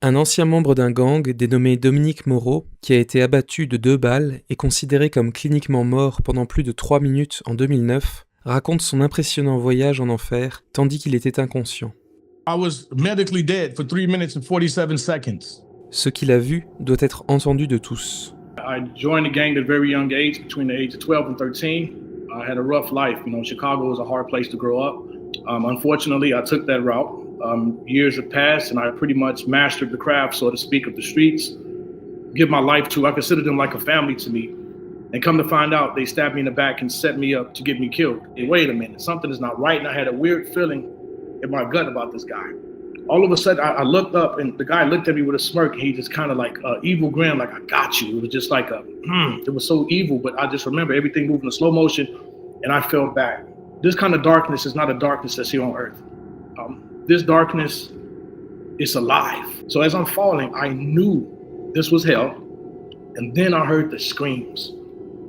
Un ancien membre d'un gang, dénommé Dominique Moreau, qui a été abattu de 2 balles et considéré comme cliniquement mort pendant plus de 3 minutes en 2009, raconte son impressionnant voyage en enfer tandis qu'il était inconscient. I was medically dead for 3 minutes and 47 seconds. Ce qu'il a vu doit être entendu de tous. I joined the gang at a very young age, between the age of 12 and 13. I had a rough life. You know, Chicago was a hard place to grow up. Unfortunately, I took that route. Years have passed, and I pretty much mastered the craft, so to speak, of the streets. Give my life to, I consider them like a family to me. And come to find out, they stabbed me in the back and set me up to get me killed. Hey, wait a minute, something is not right, and I had a weird feeling in my gut about this guy. All of a sudden, I looked up, and the guy looked at me with a smirk, and he just kind of like evil grin, like, I got you. It was just like it was so evil, but I just remember everything moving in slow motion, and I fell back. This kind of darkness is not a darkness that's here on earth. This darkness is alive. So as I'm falling, I knew this was hell, and then I heard the screams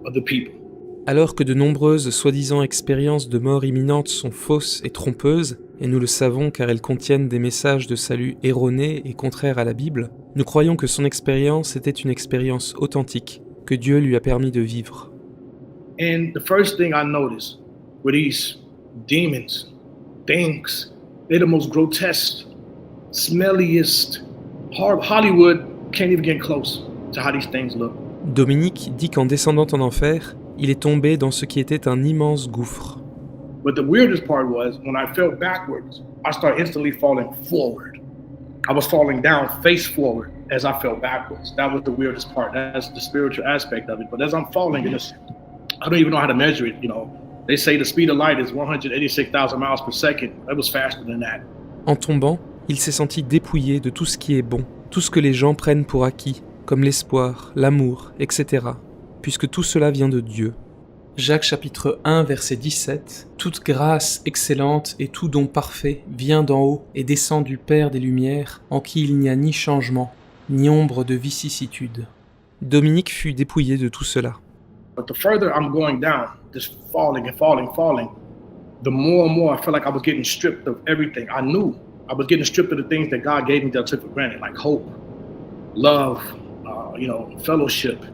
of the people. Alors que de nombreuses soi-disant expériences de mort imminente sont fausses et trompeuses, et nous le savons car elles contiennent des messages de salut erronés et contraires à la Bible, nous croyons que son expérience était une expérience authentique, que Dieu lui a permis de vivre. And the first thing I noticed were these demons, things. They're the most grotesque, smelliest. Hollywood can't even get close to how these things look. Dominique dit qu'en descendant en enfer, il est tombé dans ce qui était un immense gouffre. But the weirdest part was when I fell backwards, I started instantly falling forward. I was falling down face forward as I fell backwards. That was the weirdest part. That's the spiritual aspect of it. But as I'm falling, I don't even know how to measure it, you know. They say the speed of light is 186,000 miles per second. That was faster than that. En tombant, il s'est senti dépouillé de tout ce qui est bon, tout ce que les gens prennent pour acquis, comme l'espoir, l'amour, etc., puisque tout cela vient de Dieu. Jacques chapitre 1 verset 17 « Toute grâce excellente et tout don parfait vient d'en haut et descend du Père des Lumières, en qui il n'y a ni changement, ni ombre de vicissitude. » Dominique fut dépouillé de tout cela. But the further I'm going down, just falling and falling, the more and more I felt like I was getting stripped of everything. I knew I was getting stripped of the things that God gave me that I took for granted, like hope, love, fellowship,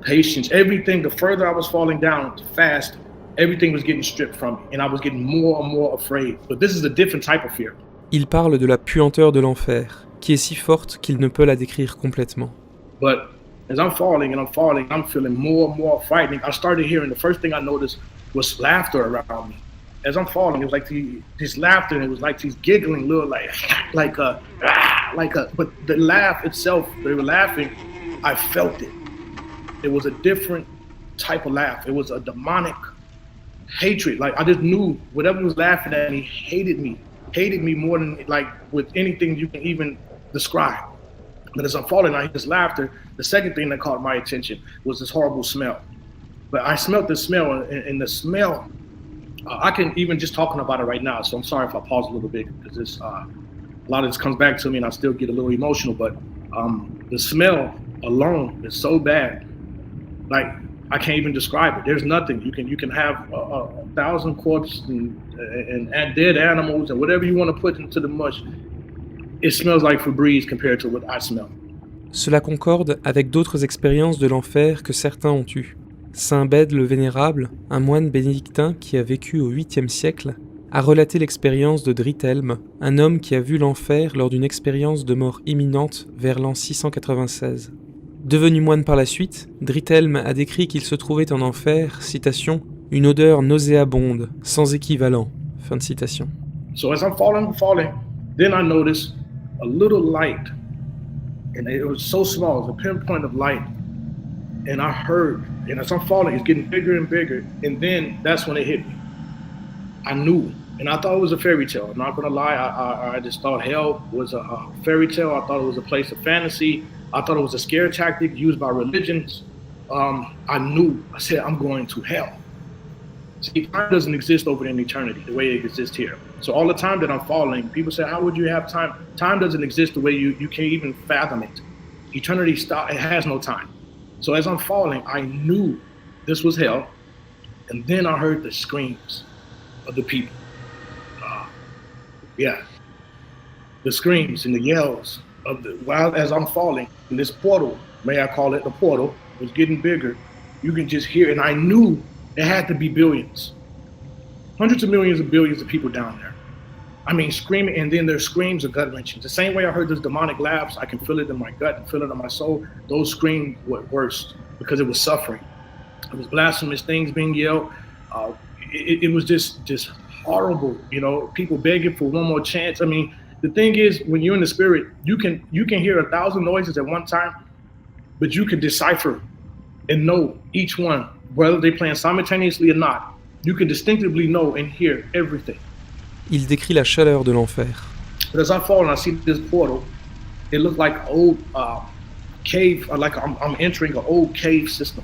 patience, everything. The further I was falling down fast, everything was getting stripped from me, and I was getting more and more afraid. But this is a different type of fear. Il parle de la puanteur de l'enfer, qui est si forte qu'il ne peut la décrire complètement. But as I'm falling, I'm feeling more and more frightening. I started hearing, the first thing I noticed was laughter around me. As I'm falling, it was like this laughter, and it was like these giggling little but the laugh itself, they were laughing, I felt it. It was a different type of laugh. It was a demonic hatred. Like I just knew whatever was laughing at me hated me more than like with anything you can even describe. But as I'm falling, I hear this laughter. The second thing that caught my attention was this horrible smell. But I smelled this smell, and the smell, I can even just talking about it right now. So I'm sorry if I pause a little bit because this, a lot of this comes back to me, and I still get a little emotional. But the smell alone is so bad, like I can't even describe it. There's nothing you can have 1,000 corpses and dead animals and whatever you want to put into the mush. It smells like Febreze compared to what I smell. Cela concorde avec d'autres expériences de l'enfer que certains ont eues. Saint Bède le Vénérable, un moine bénédictin qui a vécu au 8e siècle, a relaté l'expérience de Drithelm, un homme qui a vu l'enfer lors d'une expérience de mort imminente vers l'an 696. Devenu moine par la suite, Drithelm a décrit qu'il se trouvait en enfer, citation, « une odeur nauséabonde, sans équivalent ». Fin de citation. So as I'm falling, then I noticed a little light, and it was so small, it was a pinpoint of light, and I heard, and as I'm falling, it's getting bigger and bigger, and then that's when it hit me. I knew, and I thought it was a fairy tale. I'm not gonna lie, I just thought hell was a fairy tale. I thought it was a place of fantasy. I thought it was a scare tactic used by religions. I knew, I said, I'm going to hell. See, time doesn't exist over in eternity the way it exists here. So all the time that I'm falling, people say, how would you have time? Time doesn't exist the way you can't even fathom it. Eternity, it has no time. So as I'm falling, I knew this was hell. And then I heard the screams of the people. The screams and the yells while as I'm falling, and this portal, may I call it the portal, was getting bigger. You can just hear, and I knew it had to be billions, hundreds of millions of billions of people down there. I mean, screaming, and then their screams are gut wrenching. The same way I heard those demonic laughs, I can feel it in my gut and feel it in my soul. Those screams were worse because it was suffering. It was blasphemous things being yelled. It was just horrible. You know, people begging for one more chance. I mean, the thing is, when you're in the spirit, you can hear 1,000 noises at one time, but you can decipher and know each one, whether they're playing simultaneously or not. You can distinctively know and hear everything. Il décrit la chaleur de l'enfer. But as I fall and I see this portal, it looked like an old cave, like I'm entering an old cave system.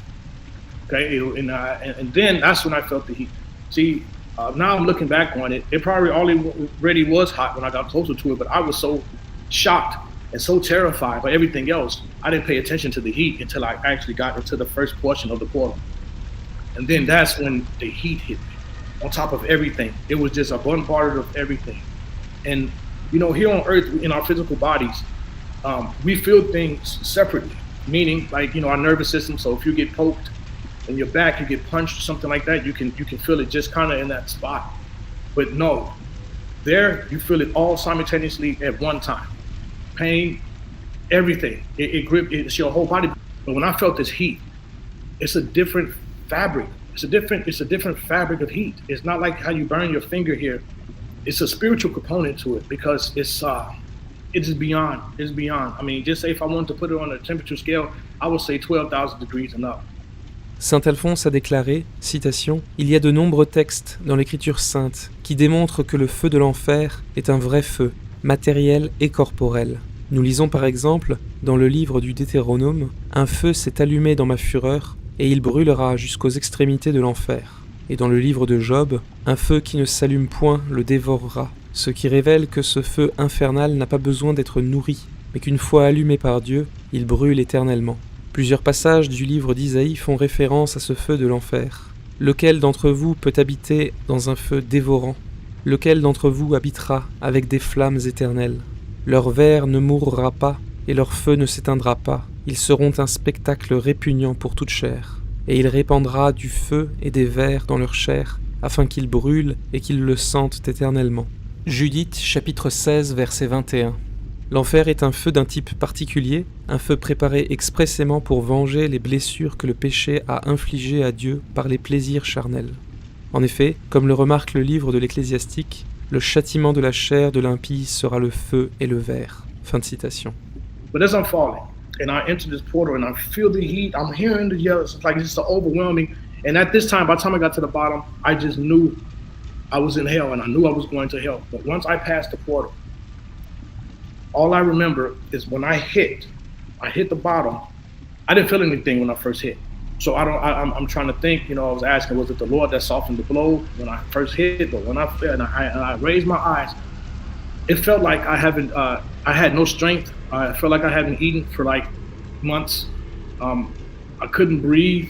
Okay, and then that's when I felt the heat. See, now I'm looking back on it. It probably already was hot when I got closer to it, but I was so shocked and so terrified by everything else, I didn't pay attention to the heat until I actually got into the first portion of the portal. And then that's when the heat hit me. On top of everything, it was just a bombardment of everything. And you know, here on Earth, in our physical bodies, we feel things separately. Meaning, like, you know, our nervous system. So if you get poked in your back, you get punched, something like that, you can feel it just kind of in that spot. But no, there you feel it all simultaneously at one time. Pain, everything. It gripped. It's your whole body. But when I felt this heat, it's a different fabric. It's a different fabric of heat. It's not like how you burn your finger here. It's a spiritual component to it because it's beyond. It's beyond. I mean, just say if I wanted to put it on a temperature scale, I would say 12,000 degrees and up. Saint Alphonse a déclaré, citation, « Il y a de nombreux textes dans l'Écriture sainte qui démontrent que le feu de l'enfer est un vrai feu, matériel et corporel. Nous lisons par exemple, dans le livre du Deutéronome, « Un feu s'est allumé dans ma fureur, et il brûlera jusqu'aux extrémités de l'enfer. » Et dans le livre de Job, « Un feu qui ne s'allume point le dévorera », ce qui révèle que ce feu infernal n'a pas besoin d'être nourri, mais qu'une fois allumé par Dieu, il brûle éternellement. Plusieurs passages du livre d'Isaïe font référence à ce feu de l'enfer. Lequel d'entre vous peut habiter dans un feu dévorant ? Lequel d'entre vous habitera avec des flammes éternelles ? Leur ver ne mourra pas, et leur feu ne s'éteindra pas. Ils seront un spectacle répugnant pour toute chair. Et il répandra du feu et des vers dans leur chair, afin qu'ils brûlent et qu'ils le sentent éternellement. Judith, chapitre 16, verset 21. L'enfer est un feu d'un type particulier, un feu préparé expressément pour venger les blessures que le péché a infligées à Dieu par les plaisirs charnels. En effet, comme le remarque le livre de l'Ecclésiastique, le châtiment de la chair de l'impie sera le feu et le ver. Fin de citation. But as I'm falling, and I enter this portal, and I feel the heat, I'm hearing the yells, it's like just overwhelming. And at this time, by the time I got to the bottom, I just knew I was in hell, and I knew I was going to hell. But once I passed the portal, all I remember is when I hit the bottom. I didn't feel anything when I first hit. So I'm trying to think, you know, I was asking, was it the Lord that softened the blow when I first hit? But when I fell and I raised my eyes, it felt like I had no strength. I felt like I hadn't eaten for like months. I couldn't breathe.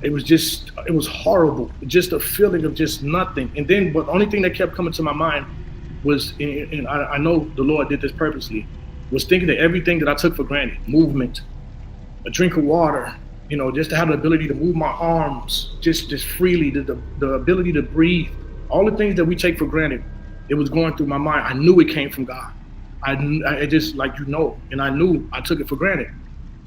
It was horrible. Just a feeling of just nothing. And then, but the only thing that kept coming to my mind was, and I know the Lord did this purposely, was thinking of everything that I took for granted. Movement, a drink of water, you know, just to have the ability to move my arms just freely, the ability to breathe, all the things that we take for granted. It was going through my mind. I knew it came from God. I just, like, you know, and I knew I took it for granted.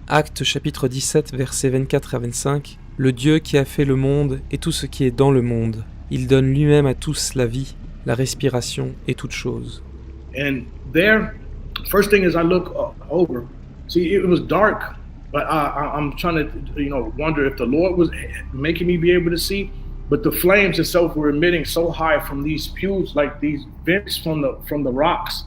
Actes chapitre 17, versets 24 à 25. Le Dieu qui a fait le monde et tout ce qui est dans le monde, il donne lui-même à tous la vie, la respiration et toutes choses. And there, first thing is I look over. See, it was dark, but I'm trying to, you know, wonder if the Lord was making me be able to see. But the flames itself were emitting so high from these pews, like these vents from the rocks.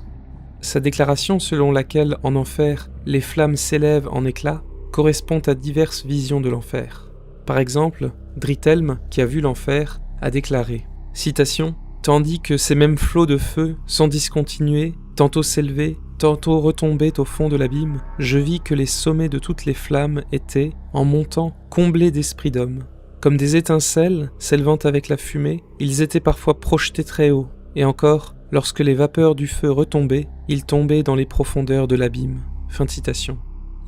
Sa déclaration selon laquelle, en enfer, les flammes s'élèvent en éclats, correspond à diverses visions de l'enfer. Par exemple, Dritelm, qui a vu l'enfer, a déclaré, citation, « Tandis que ces mêmes flots de feu, sans discontinuer, tantôt s'élevaient, tantôt retombaient au fond de l'abîme, je vis que les sommets de toutes les flammes étaient, en montant, comblés d'esprits d'hommes. Comme des étincelles, s'élevant avec la fumée, ils étaient parfois projetés très haut, et encore, Lorsque les vapeurs du feu retombaient, ils tombaient dans les profondeurs de l'abîme. » Fin de citation.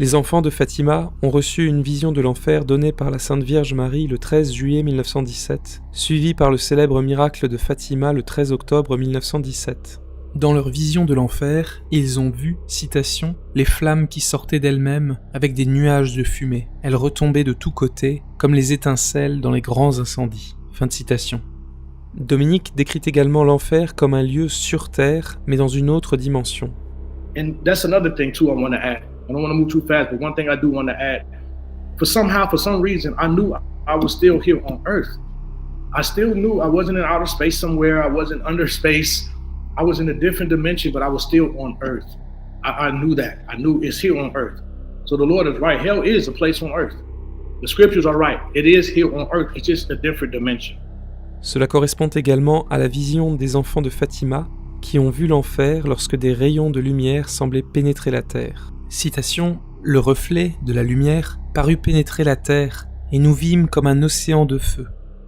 Les enfants de Fatima ont reçu une vision de l'enfer donnée par la Sainte Vierge Marie le 13 juillet 1917, suivie par le célèbre miracle de Fatima le 13 octobre 1917. Dans leur vision de l'enfer, ils ont vu, citation, « les flammes qui sortaient d'elles-mêmes avec des nuages de fumée. Elles retombaient de tous côtés, comme les étincelles dans les grands incendies. » Fin de citation. Dominique décrit également l'enfer comme un lieu sur terre, mais dans une autre dimension. And that's another thing too I want to add. I don't want to move too fast, but one thing I do want to add. For some reason, I knew I was still here on Earth. I still knew I wasn't in outer space somewhere. I wasn't under space. I was in a different dimension, but I was still on Earth. I knew that. I knew it's here on Earth. So the Lord is right. Hell is a place on Earth. The scriptures are right. It is here on Earth. It's just a different dimension. Cela correspond également à la vision des enfants de Fatima qui ont vu l'enfer lorsque des rayons de lumière semblaient pénétrer la terre. Citation, « Le reflet de la lumière parut pénétrer la terre, et nous vîmes comme un océan de feu.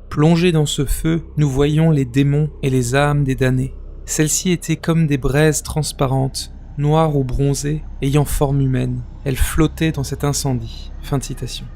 Plongés dans ce feu, nous voyions les démons et les âmes des damnés. Celles-ci étaient comme des braises transparentes, noires ou bronzées, ayant forme humaine. Elles flottaient dans cet incendie. » Fin de citation.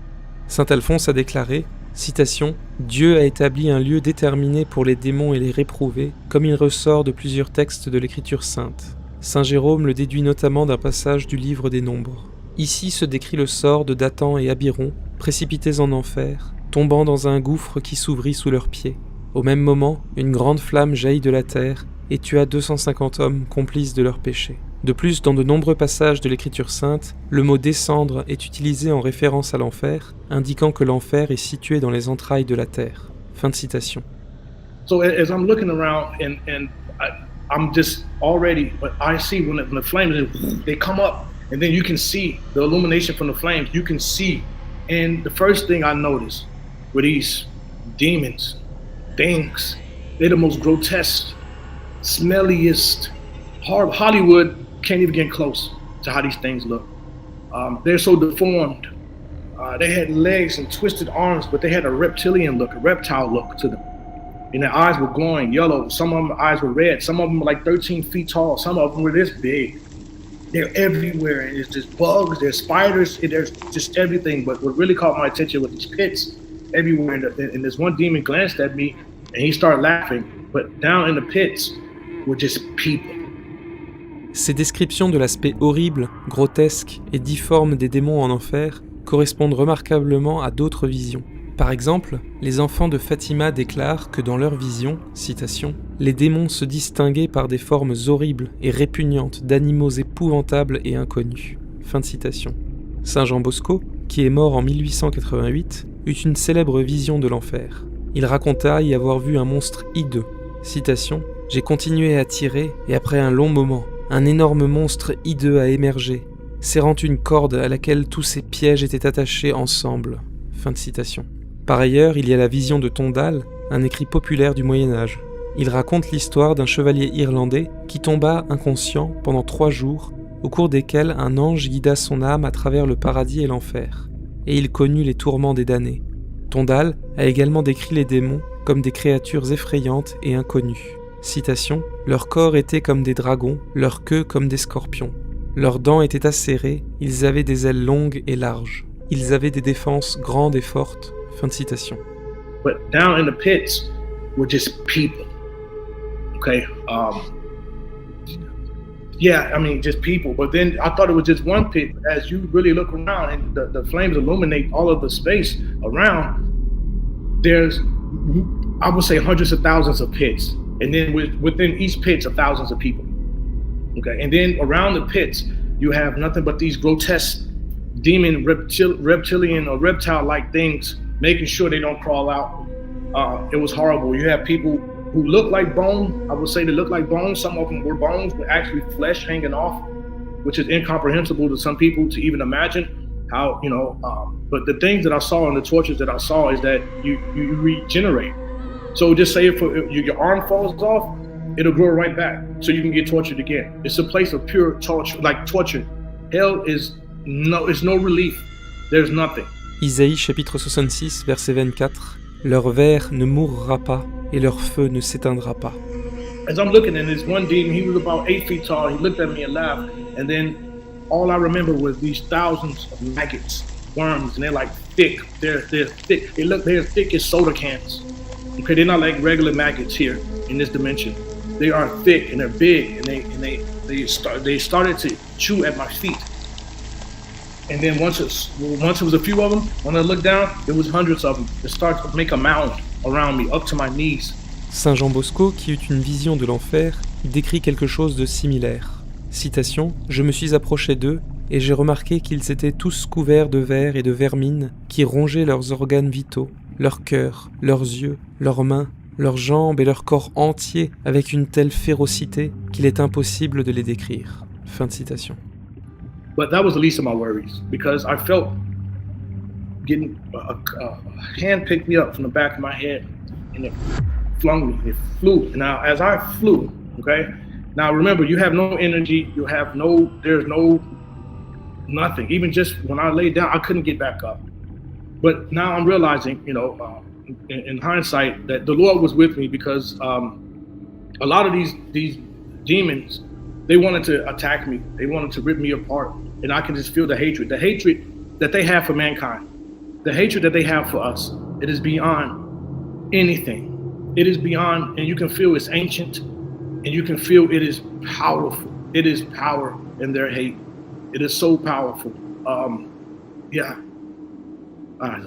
Saint Alphonse a déclaré, citation, « Dieu a établi un lieu déterminé pour les démons et les réprouvés, comme il ressort de plusieurs textes de l'Écriture sainte. Saint Jérôme le déduit notamment d'un passage du livre des Nombres. Ici se décrit le sort de Dathan et Abiron, précipités en enfer, tombant dans un gouffre qui s'ouvrit sous leurs pieds. Au même moment, une grande flamme jaillit de la terre et tua 250 hommes complices de leurs péchés. » De plus, dans de nombreux passages de l'Écriture sainte, le mot « descendre » est utilisé en référence à l'enfer, indiquant que l'enfer est situé dans les entrailles de la terre. Fin de citation. So as I'm looking around and I'm just already, but I see when the flames, they come up and then you can see the illumination from the flames, you can see. And the first thing I noticed were these demons, things. They're the most grotesque, smelliest, Hollywood can't even get close to how these things look. They're so deformed. They had legs and twisted arms, but they had a reptilian look, a reptile look to them. And their eyes were glowing yellow. Some of them eyes were red. Some of them were like 13 feet tall. Some of them were this big. They're everywhere. And there's just bugs, there's spiders, there's just everything. But what really caught my attention was these pits everywhere. And this one demon glanced at me and he started laughing. But down in the pits were just people. Ces descriptions de l'aspect horrible, grotesque et difforme des démons en enfer correspondent remarquablement à d'autres visions. Par exemple, les enfants de Fatima déclarent que dans leur vision, citation, « les démons se distinguaient par des formes horribles et répugnantes d'animaux épouvantables et inconnus. » Fin de citation. Saint Jean Bosco, qui est mort en 1888, eut une célèbre vision de l'enfer. Il raconta y avoir vu un monstre hideux. Citation, « J'ai continué à tirer et après un long moment, un énorme monstre hideux a émergé, serrant une corde à laquelle tous ses pièges étaient attachés ensemble. » Fin de citation. Par ailleurs, il y a la vision de Tondal, un écrit populaire du Moyen-Âge. Il raconte l'histoire d'un chevalier irlandais qui tomba inconscient pendant 3 jours, au cours desquels un ange guida son âme à travers le paradis et l'enfer, et il connut les tourments des damnés. Tondal a également décrit les démons comme des créatures effrayantes et inconnues. Citation, « Leur corps était comme des dragons, leur queue comme des scorpions. Leurs dents étaient acérées, ils avaient des ailes longues et larges. Ils avaient des défenses grandes et fortes. » Fin de citation. But down in the pits were just people. Okay. Yeah, I mean, just people. But then I thought it was just one pit. As you really look around and the flames illuminate all of the space around, there's, I would say, hundreds of thousands of pits. And then within each pit are thousands of people. Okay. And then around the pits, you have nothing but these grotesque demon reptilian or reptile-like things, making sure they don't crawl out. It was horrible. You have people who look like bone. I would say they look like bones. Some of them were bones, but actually flesh hanging off, which is incomprehensible to some people to even imagine how, you know, but the things that I saw and the tortures that I saw is that you regenerate. So just say if your arm falls off, it'll grow right back so you can get tortured again. It's a place of pure torture, like torture. Hell is no relief. There's nothing. Isaïe chapitre 66, verset 24. « Leur ver ne mourra pas et leur feu ne s'éteindra pas. » as I'm looking at this one demon, he was about 8 feet tall. He looked at me and laughed. And then all I remember was these thousands of maggots, worms, and they're like thick. They're thick. They're thick as soda cans. Okay, they're not like regular maggots here in this dimension. They are thick and they're big, and they started to chew at my feet. And then once it was a few of them, when I looked down, there was hundreds of them. They started to make a mound around me, up to my knees. Saint Jean Bosco, qui eut une vision de l'enfer, décrit quelque chose de similaire. Citation, « Je me suis approché d'eux et j'ai remarqué qu'ils étaient tous couverts de vers et de vermine qui rongeaient leurs organes vitaux, leur cœur, leurs yeux, leurs mains, leurs jambes et leur corps entier avec une telle férocité qu'il est impossible de les décrire. » Fin de citation. But that was the least of my worries because I felt getting a hand picked me up from the back of my head and it flung me. It flew. And now as I flew, okay, now remember you have no energy, there's no nothing. Even just when I laid down, I couldn't get back up. But now I'm realizing, in hindsight, that the Lord was with me because a lot of these demons, they wanted to attack me. They wanted to rip me apart. And I can just feel the hatred that they have for mankind, the hatred that they have for us. It is beyond anything. It is beyond, and you can feel it's ancient, and you can feel it is powerful. It is power in their hate. It is so powerful. Yeah.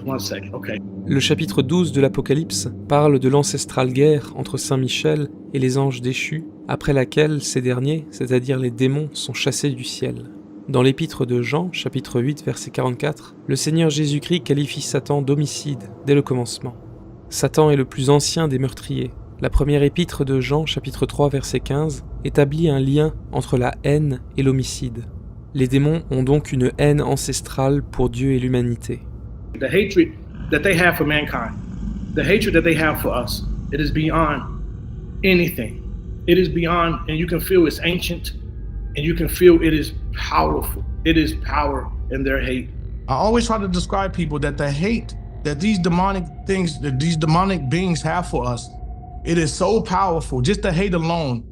One second, okay. Le chapitre 12 de l'Apocalypse parle de l'ancestrale guerre entre Saint Michel et les anges déchus, après laquelle ces derniers, c'est-à-dire les démons, sont chassés du ciel. Dans l'épître de Jean, chapitre 8, verset 44, le Seigneur Jésus-Christ qualifie Satan d'homicide dès le commencement. Satan est le plus ancien des meurtriers. La première épître de Jean, chapitre 3, verset 15, établit un lien entre la haine et l'homicide. Les démons ont donc une haine ancestrale pour Dieu et l'humanité. The hatred that they have for mankind, the hatred that they have for us, it is beyond anything. It is beyond, and you can feel it's ancient, and you can feel it is powerful. It is power in their hate. I always try to describe people that the hate that these demonic things, that these demonic beings have for us, it is so powerful. Just the hate alone.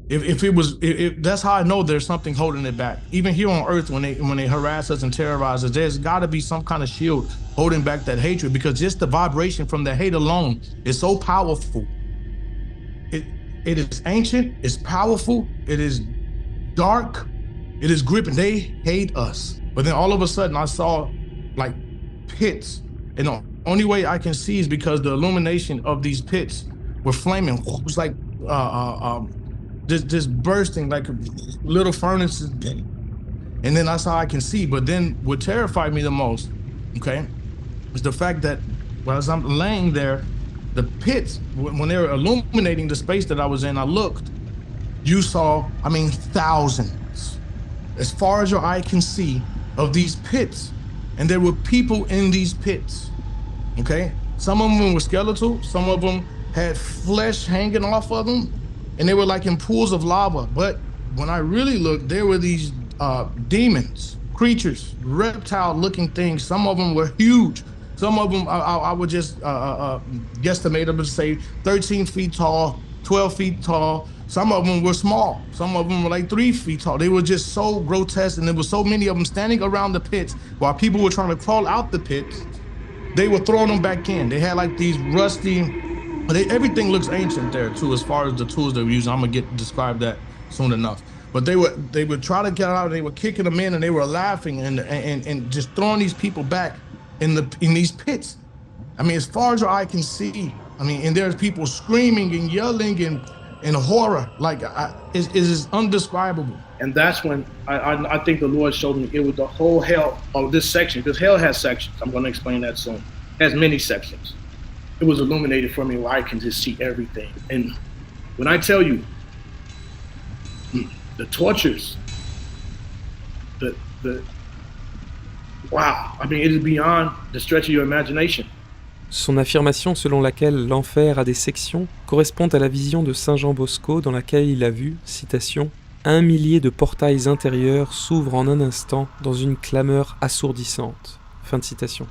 If that's how I know there's something holding it back. Even here on earth, when they harass us and terrorize us, there's got to be some kind of shield holding back that hatred, because just the vibration from the hate alone is so powerful. It is ancient, it's powerful, it is dark, it is gripping. They hate us. But then all of a sudden I saw like pits, and the only way I can see is because the illumination of these pits were flaming. It was like just bursting like little furnaces. And then that's how I can see. But then what terrified me the most, okay, is the fact that as I'm laying there, the pits, when they were illuminating the space that I was in, I looked, you saw, thousands, as far as your eye can see, of these pits. And there were people in these pits, okay? Some of them were skeletal, some of them had flesh hanging off of them, and they were like in pools of lava. But when I really looked, there were these demons, creatures, reptile-looking things. Some of them were huge. Some of them, I would just guesstimate them to say 13 feet tall, 12 feet tall. Some of them were small. Some of them were like 3 feet tall. They were just so grotesque, and there were so many of them standing around the pits while people were trying to crawl out the pits. They were throwing them back in. They had like these rusty, everything looks ancient there too, as far as the tools they were using. I'm gonna describe that soon enough. But they would try to get out, and they were kicking them in, and they were laughing and just throwing these people back in these pits. As far as your eye can see, and there's people screaming and yelling and horror, like it is undescribable. And that's when I think the Lord showed me it was the whole hell of this section, because hell has sections. I'm going to explain that soon. It has many sections. It was illuminated for me where I can just see everything. And when I tell you the tortures, wow, it is beyond the stretch of your imagination. Son affirmation selon laquelle l'enfer a des sections correspond à la vision de Saint Jean Bosco dans laquelle il a vu, citation, « 1 millier de portails intérieurs s'ouvrent en un instant dans une clameur assourdissante. » Fin de citation.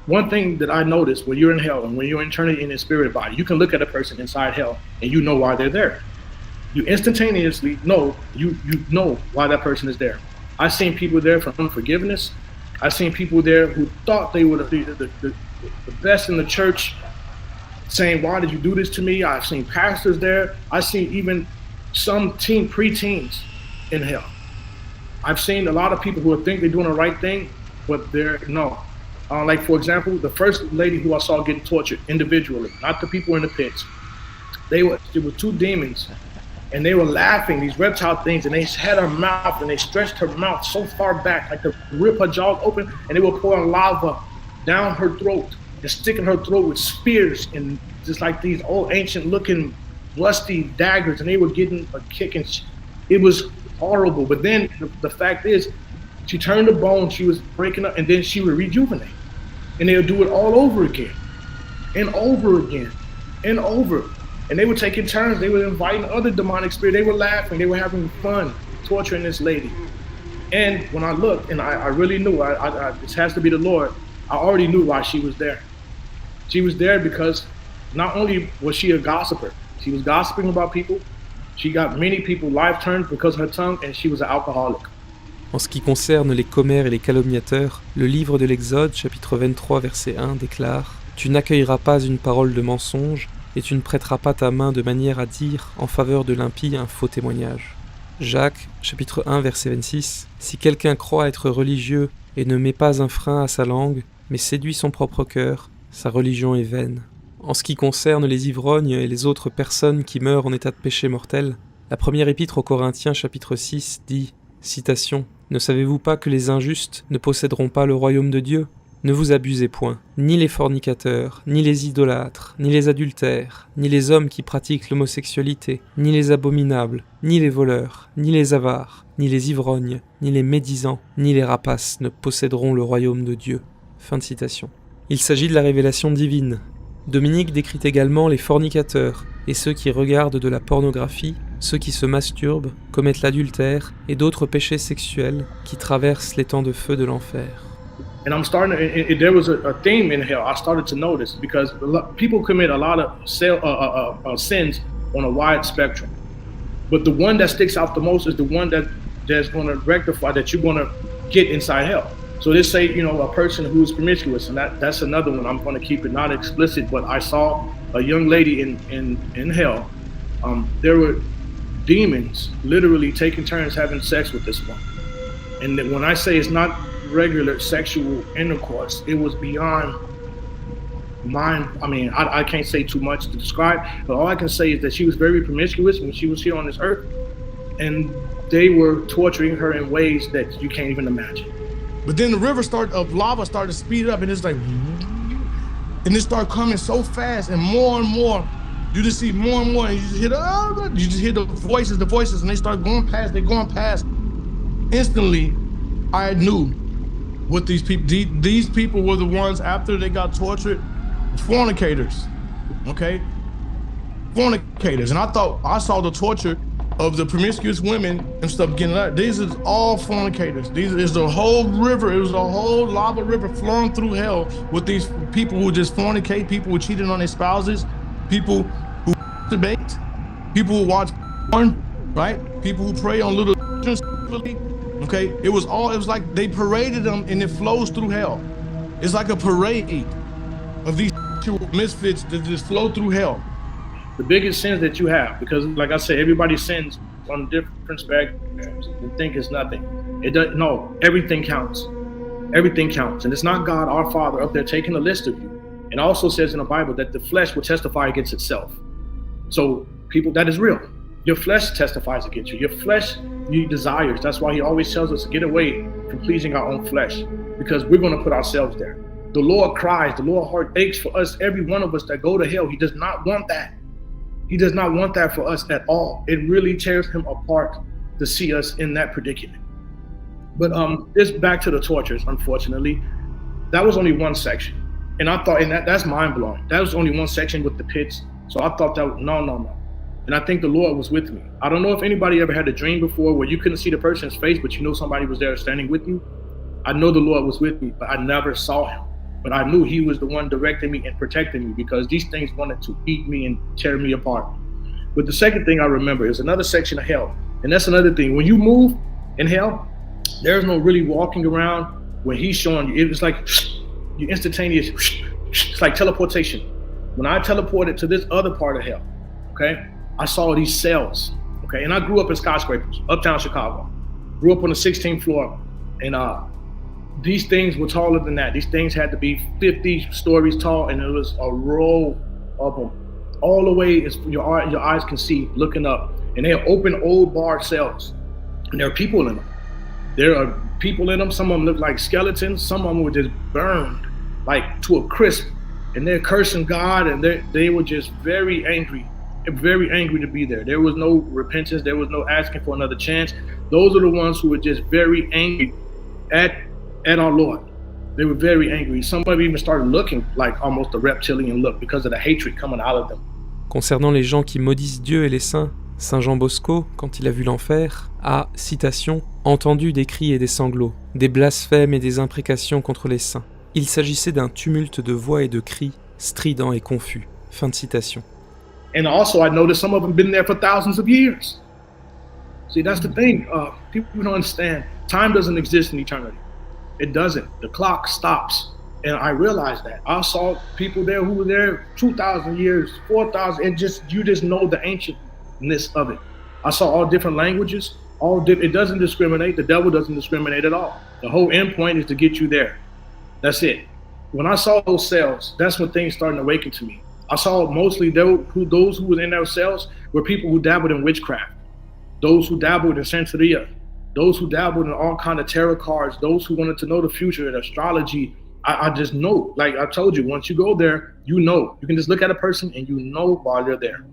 One thing that I noticed when you're in hell and when you're eternally in a spirit body, you can look at a person inside hell and you know why they're there. you instantaneously know you know why that person is there. I've seen people there for unforgiveness. I've seen people there who thought they were the best in the church, saying, "Why did you do this to me?" I've seen pastors there. I've seen even some preteens in hell. I've seen a lot of people who think they're doing the right thing, but they're no. Like for example, the first lady who I saw getting tortured individually, not the people in the pits. There were two demons, and they were laughing, these reptile things, and they had her mouth, and they stretched her mouth so far back, like to rip her jaws open, and they were pouring lava down her throat and sticking her throat with spears and just like these old ancient looking rusty daggers, and they were getting a kick, and it was horrible. But then the fact is, she turned the bone, she was breaking up, and then she would rejuvenate. And they would do it all over again, and over again, and over. And they were taking turns, they were inviting other demonic spirits, they were laughing, they were having fun, torturing this lady. And when I looked, and I really knew, this has to be the Lord, I already knew why she was there. She was there because not only was she a gossiper, she was gossiping about people, she got many people life turned because of her tongue, and she was an alcoholic. En ce qui concerne les commères et les calomniateurs, le livre de l'Exode, chapitre 23, verset 1, déclare « Tu n'accueilleras pas une parole de mensonge, et tu ne prêteras pas ta main de manière à dire en faveur de l'impie un faux témoignage. » Jacques, chapitre 1, verset 26 « Si quelqu'un croit être religieux et ne met pas un frein à sa langue, mais séduit son propre cœur, sa religion est vaine. » En ce qui concerne les ivrognes et les autres personnes qui meurent en état de péché mortel, la première épître aux Corinthiens, chapitre 6, dit, citation, « Ne savez-vous pas que les injustes ne posséderont pas le royaume de Dieu ? Ne vous abusez point, ni les fornicateurs, ni les idolâtres, ni les adultères, ni les hommes qui pratiquent l'homosexualité, ni les abominables, ni les voleurs, ni les avares, ni les ivrognes, ni les médisants, ni les rapaces ne posséderont le royaume de Dieu. » Fin de citation. Il s'agit de la révélation divine. Dominique décrit également les fornicateurs et ceux qui regardent de la pornographie, ceux qui se masturbent, commettent l'adultère et d'autres péchés sexuels qui traversent les temps de feu de l'enfer. And I'm starting to, there was a theme in hell I started to notice because people commit a lot of sins on a wide spectrum. But the one that sticks out the most is the one that's going to rectify, that you're going to get inside hell. So they say, a person who's promiscuous, and that's another one. I'm going to keep it not explicit, but I saw a young lady in hell. There were demons literally taking turns having sex with this one. And when I say it's not regular sexual intercourse, it was beyond mind. I mean, I can't say too much to describe, but all I can say is that she was very promiscuous when she was here on this earth, and they were torturing her in ways that you can't even imagine. But then the river of lava started to speed up, and it's like, and it started coming so fast, and more. You just see more and more, and you just hear the voices, and they start going past. They're going past. Instantly, I knew what these people were the ones after they got tortured, fornicators, okay? Fornicators, and I thought I saw the torture of the promiscuous women and stuff getting out. These is all fornicators. These is the whole river. It was a whole lava river flowing through hell with these people who just fornicate, people who cheated on their spouses, people who debate, people who watch porn, right? People who prey on little okay? It was like they paraded them, and it flows through hell. It's like a parade of these misfits that just flow through hell. The biggest sins that you have, because like I said, everybody sins on different spectrums and think it's nothing. No, everything counts. Everything counts. And it's not God, our Father, up there taking a list of you. It also says in the Bible that the flesh will testify against itself. So people, that is real. Your flesh testifies against you. Your flesh, you desires. That's why he always tells us to get away from pleasing our own flesh, because we're going to put ourselves there. The Lord cries, the Lord heart aches for us, every one of us that go to hell. He does not want that. He does not want that for us at all. It really tears him apart to see us in that predicament. But it's back to the tortures, unfortunately. That was only one section. And I thought, and that's mind blowing. That was only one section with the pits. So I thought that, no. And I think the Lord was with me. I don't know if anybody ever had a dream before where you couldn't see the person's face, but you know somebody was there standing with you. I know the Lord was with me, but I never saw him. But I knew he was the one directing me and protecting me, because these things wanted to eat me and tear me apart. But the second thing I remember is another section of hell. And that's another thing. When you move in hell, there's no really walking around. When he's showing you, it's like you instantaneous, it's like teleportation. When I teleported to this other part of hell, okay, I saw these cells, okay, and I grew up in skyscrapers, uptown Chicago. Grew up on the 16th floor, and these things were taller than that. These things had to be 50 stories tall, and it was a row of them, all the way as your eyes can see, looking up. And they're open old bar cells, and there are people in them. There are people in them. Some of them look like skeletons. Some of them were just burned, like to a crisp, and they're cursing God, and they were just very angry to be there. There was no repentance. There was no asking for another chance. Those are the ones who were just very angry at our Lord. They were very angry. Some of them even started looking like almost a reptilian look because of the hatred coming out of them. Concernant les gens qui maudissent Dieu et les saints, Saint Jean Bosco, quand il a vu l'enfer, a, citation, entendu des cris et des sanglots, des blasphèmes et des imprécations contre les saints. Il s'agissait d'un tumulte de voix et de cris, stridents et confus. Fin de citation. And also, I noticed some of them been there for thousands of years. See, that's the thing. People don't understand. Time doesn't exist in eternity. It doesn't. The clock stops. And I realized that. I saw people there who were there 2,000 years, 4,000, and you just know the ancientness of it. I saw all different languages. It doesn't discriminate. The devil doesn't discriminate at all. The whole end point is to get you there. That's it. When I saw those cells, that's when things started to awaken to me. I saw mostly those who were in those cells were people who dabbled in witchcraft, those who dabbled in Santeria, those who dabbled in all kind of tarot cards, those who wanted to know the future and astrology. I just know, like I told you, once you go there, you know. You can just look at a person and you know while they're there.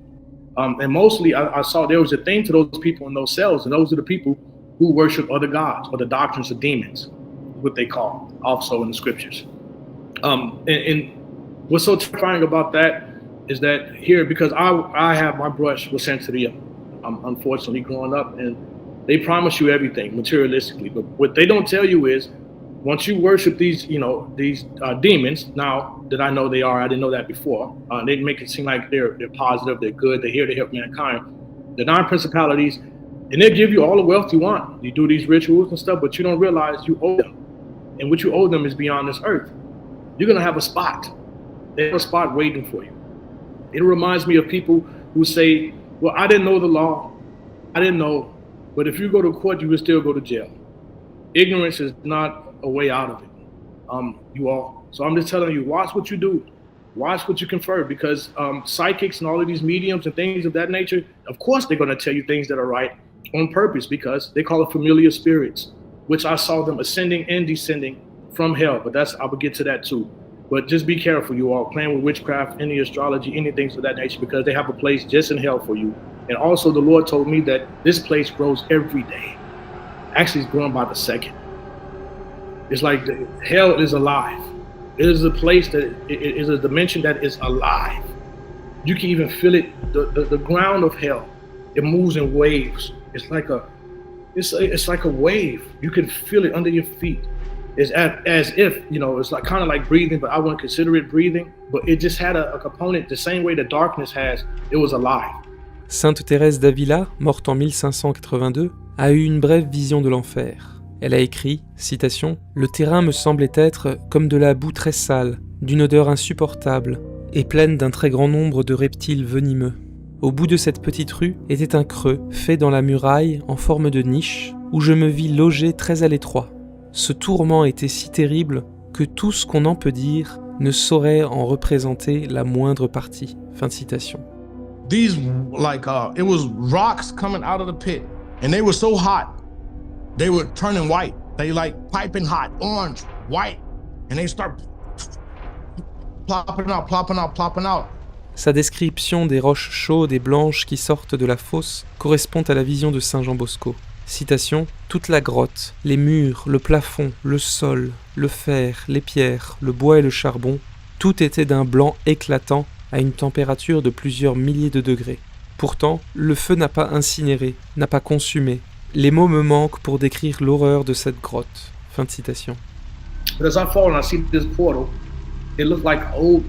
And mostly I saw there was a thing to those people in those cells, and those are the people who worship other gods or the doctrines of demons, what they call also in the scriptures. And what's so terrifying about that is that here, because I have my brush with Santeria, unfortunately growing up, and they promise you everything materialistically, but what they don't tell you is once you worship these demons, now that I know they are, I didn't know that before. They make it seem like they're positive, they're good, they're here to help mankind. The 9 principalities, and they give you all the wealth you want. You do these rituals and stuff, but you don't realize you owe them. And what you owe them is beyond this earth. You're gonna have a spot. They have a spot waiting for you. It reminds me of people who say, well, I didn't know the law. I didn't know. But if you go to court, you will still go to jail. Ignorance is not a way out of it, you all. So I'm just telling you, watch what you do. Watch what you confer, because psychics and all of these mediums and things of that nature, of course they're going to tell you things that are right on purpose, because they call it familiar spirits, which I saw them ascending and descending from hell. But I will get to that too. But just be careful, you all, playing with witchcraft, any astrology, any things of that nature, because they have a place just in hell for you. And also the Lord told me that this place grows every day. Actually, it's growing by the second. It's like hell is alive. It is a place that it is a dimension that is alive. You can even feel it. The ground of hell, it moves in waves. It's like a wave. You can feel it under your feet. It's as if, it's like kind of like breathing, but I wouldn't consider it breathing. But it just had a component the same way the darkness has. It was alive. Sainte Thérèse d'Avila, morte en 1582, a eu une brève vision de l'enfer. Elle a écrit, citation, « Le terrain me semblait être comme de la boue très sale, d'une odeur insupportable, et pleine d'un très grand nombre de reptiles venimeux. Au bout de cette petite rue était un creux fait dans la muraille en forme de niche, où je me vis logé très à l'étroit. Ce tourment était si terrible que tout ce qu'on en peut dire ne saurait en représenter la moindre partie. » Fin de citation. These, it was rocks coming out of the pit, and they were so hot. They were turning white. They piping hot, orange, white, and they start plopping out. Sa description des roches chaudes et blanches qui sortent de la fosse correspond à la vision de Saint Jean Bosco. Citation, « Toute la grotte, les murs, le plafond, le sol, le fer, les pierres, le bois et le charbon, tout était d'un blanc éclatant à une température de plusieurs milliers de degrés. Pourtant, le feu n'a pas incinéré, n'a pas consumé. Les mots me manquent pour décrire l'horreur de cette grotte. » Fin de citation. But as I fall and I see this portal, it looked like an old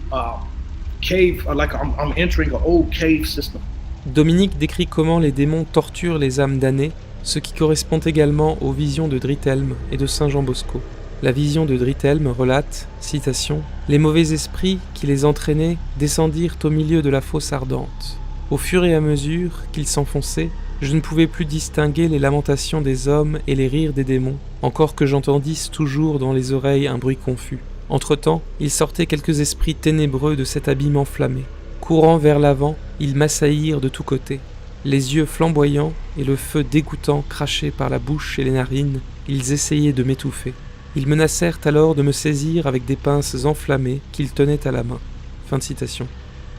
cave, like I'm entering an old cave system. Dominique décrit comment les démons torturent les âmes damnées, ce qui correspond également aux visions de Drithelm et de Saint Jean Bosco. La vision de Drithelm relate, citation, « Les mauvais esprits qui les entraînaient descendirent au milieu de la fosse ardente. Au fur et à mesure qu'ils s'enfonçaient, je ne pouvais plus distinguer les lamentations des hommes et les rires des démons, encore que j'entendisse toujours dans les oreilles un bruit confus. Entre-temps, il sortait quelques esprits ténébreux de cet abîme enflammé. Courant vers l'avant, ils m'assaillirent de tous côtés. Les yeux flamboyants et le feu dégoûtant craché par la bouche et les narines, ils essayaient de m'étouffer. Ils menacèrent alors de me saisir avec des pinces enflammées qu'ils tenaient à la main. » Fin de citation.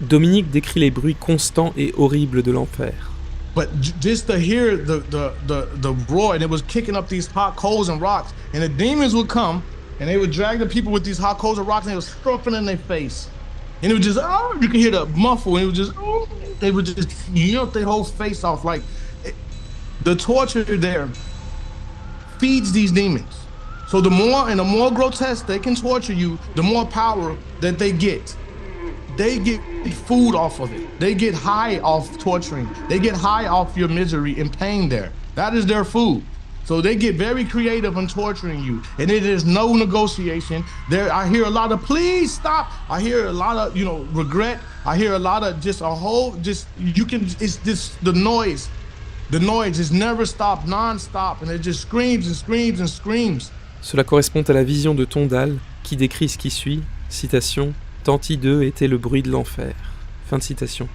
Dominique décrit les bruits constants et horribles de l'enfer. But just to hear the roar, and it was kicking up these hot coals and rocks, and the demons would come, and they would drag the people with these hot coals and rocks, and they would stuffing in their face. And it would just, oh, you could hear the muffle, and it would just, oh, they would just melt their whole face off. Like, the torture there feeds these demons. So the more grotesque they can torture you, the more power that they get. They get food off of it. They get high off torturing. They get high off your misery and pain there. That is their food. So they get very creative in torturing you. And it is no negotiation. There, I hear a lot of, please stop. I hear a lot of, regret. I hear a lot of it's just the noise. The noise is never stop, non-stop. And it just screams and screams and screams. Cela correspond à la vision de Tondal, qui décrit ce qui suit, citation, « Tant hideux était le bruit de l'enfer ». Fin de citation.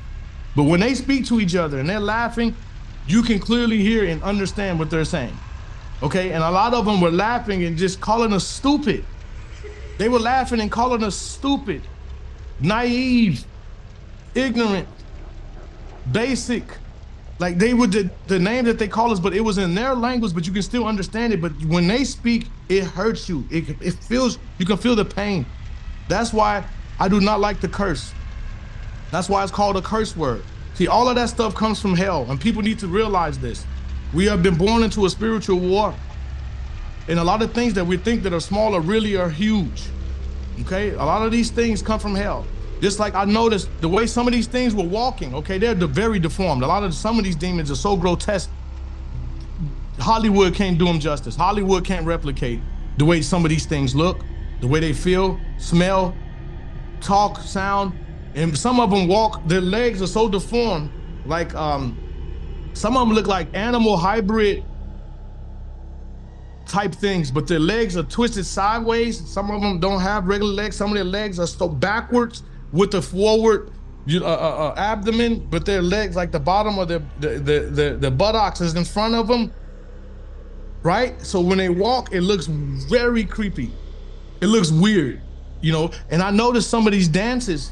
But when they speak to each other and they're laughing, you can clearly hear and understand what they're saying. Okay? And a lot of them were laughing and just calling us stupid. They were laughing and calling us stupid, naive, ignorant, basic. Like they would the name that they call us, but it was in their language, but you can still understand it. But when they speak, it hurts you. It feels, you can feel the pain. That's why I do not like the curse. That's why it's called a curse word. See, all of that stuff comes from hell, and people need to realize this. We have been born into a spiritual war, and a lot of things that we think that are small really are huge. Okay? A lot of these things come from hell. Just like I noticed the way some of these things were walking, okay, they're very deformed. Some of these demons are so grotesque. Hollywood can't do them justice. Hollywood can't replicate the way some of these things look, the way they feel, smell, talk, sound. And some of them walk, their legs are so deformed, like some of them look like animal hybrid type things, but their legs are twisted sideways. Some of them don't have regular legs. Some of their legs are so backwards with the forward abdomen, but their legs, like the bottom of the buttocks is in front of them, right? So when they walk, it looks very creepy. It looks weird, And I noticed some of these dances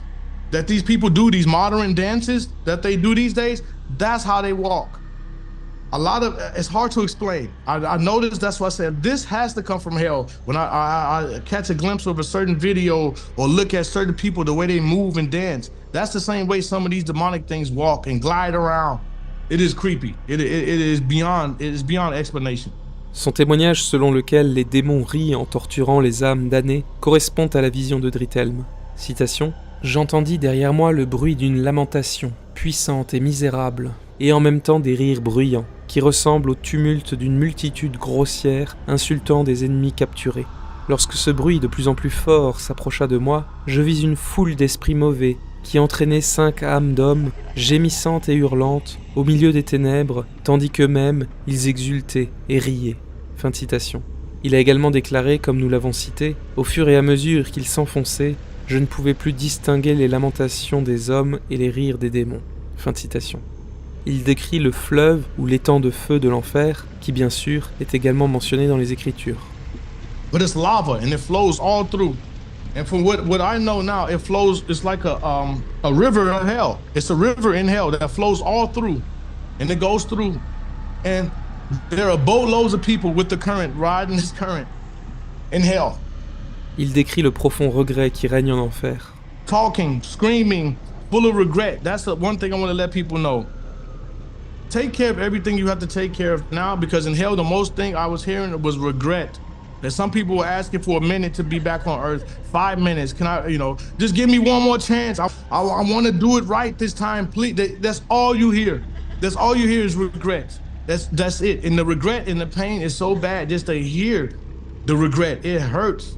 that these people do, these modern dances that they do these days, that's how they walk. It's hard to explain. I noticed, that's why I said, this has to come from hell. When I catch a glimpse of a certain video or look at certain people, the way they move and dance, that's the same way some of these demonic things walk and glide around. It is creepy. It is beyond explanation. Son témoignage selon lequel les démons rient en torturant les âmes damnées correspond à la vision de Drithelm. Citation, « J'entendis derrière moi le bruit d'une lamentation, puissante et misérable, et en même temps des rires bruyants, qui ressemblent au tumulte d'une multitude grossière insultant des ennemis capturés. Lorsque ce bruit de plus en plus fort s'approcha de moi, je vis une foule d'esprits mauvais qui entraînaient 5 âmes d'hommes, gémissantes et hurlantes, au milieu des ténèbres, tandis qu'eux-mêmes, ils exultaient et riaient. » Fin de citation. Il a également déclaré, comme nous l'avons cité, « Au fur et à mesure qu'ils s'enfonçaient, je ne pouvais plus distinguer les lamentations des hommes et les rires des démons. » Fin de citation. Il décrit le fleuve ou l'étang de feu de l'enfer, qui bien sûr est également mentionné dans les Écritures. But it's lava and it flows all through. And from what I know now, it flows, it's like a river in hell. It's a river in hell that flows all through. And it goes through. And there are boatloads of people with the current, riding this current in hell. Il décrit le profond regret qui règne en enfer. Talking, screaming, full of regret. That's the one thing I want to let people know. Take care of everything you have to take care of now, because in hell, the most thing I was hearing was regret. And some people were asking for a minute to be back on earth. 5 minutes. Can I, just give me one more chance. I want to do it right this time. Please. That's all you hear. That's all you hear is regret. That's it. And the regret and the pain is so bad just to hear the regret. It hurts.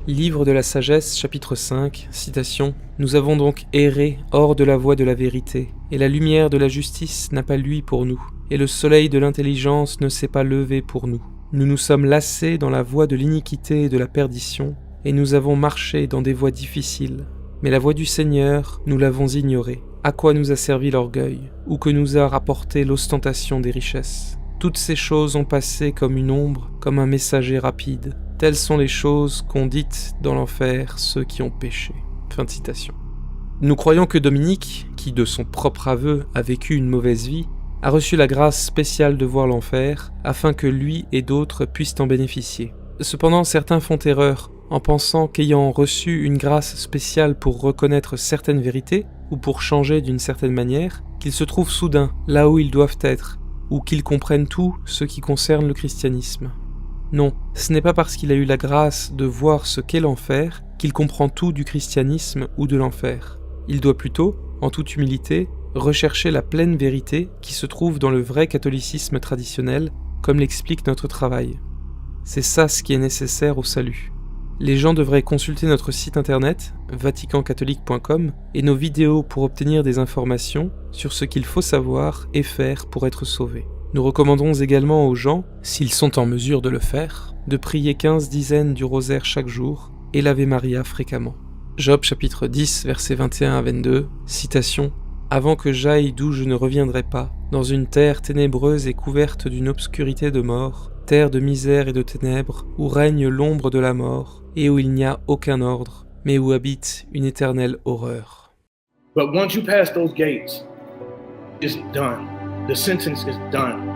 Livre de la sagesse, chapitre 5, citation. « Nous avons donc erré hors de la voie de la vérité, et la lumière de la justice n'a pas luit pour nous, et le soleil de l'intelligence ne s'est pas levé pour nous. Nous nous sommes lassés dans la voie de l'iniquité et de la perdition, et nous avons marché dans des voies difficiles. Mais la voie du Seigneur, nous l'avons ignorée. À quoi nous a servi l'orgueil, ou que nous a rapporté l'ostentation des richesses? Toutes ces choses ont passé comme une ombre, comme un messager rapide. Telles sont les choses qu'ont dites dans l'enfer ceux qui ont péché. » Fin de citation. Nous croyons que Dominique, qui de son propre aveu a vécu une mauvaise vie, a reçu la grâce spéciale de voir l'enfer, afin que lui et d'autres puissent en bénéficier. Cependant, certains font erreur, en pensant qu'ayant reçu une grâce spéciale pour reconnaître certaines vérités, ou pour changer d'une certaine manière, qu'ils se trouvent soudain là où ils doivent être, ou qu'ils comprennent tout ce qui concerne le christianisme. Non, ce n'est pas parce qu'il a eu la grâce de voir ce qu'est l'enfer qu'il comprend tout du christianisme ou de l'enfer. Il doit plutôt, en toute humilité, rechercher la pleine vérité qui se trouve dans le vrai catholicisme traditionnel, comme l'explique notre travail. C'est ça ce qui est nécessaire au salut. Les gens devraient consulter notre site internet, vaticancatholique.com, et nos vidéos pour obtenir des informations sur ce qu'il faut savoir et faire pour être sauvé. Nous recommandons également aux gens, s'ils sont en mesure de le faire, de prier 15 dizaines du rosaire chaque jour et l'Ave Maria fréquemment. Job chapitre 10, versets 21 à 22, citation « Avant que j'aille d'où je ne reviendrai pas, dans une terre ténébreuse et couverte d'une obscurité de mort, terre de misère et de ténèbres, où règne l'ombre de la mort, et où il n'y a aucun ordre, mais où habite une éternelle horreur. » But once you pass those gates, it's done. The sentence is done.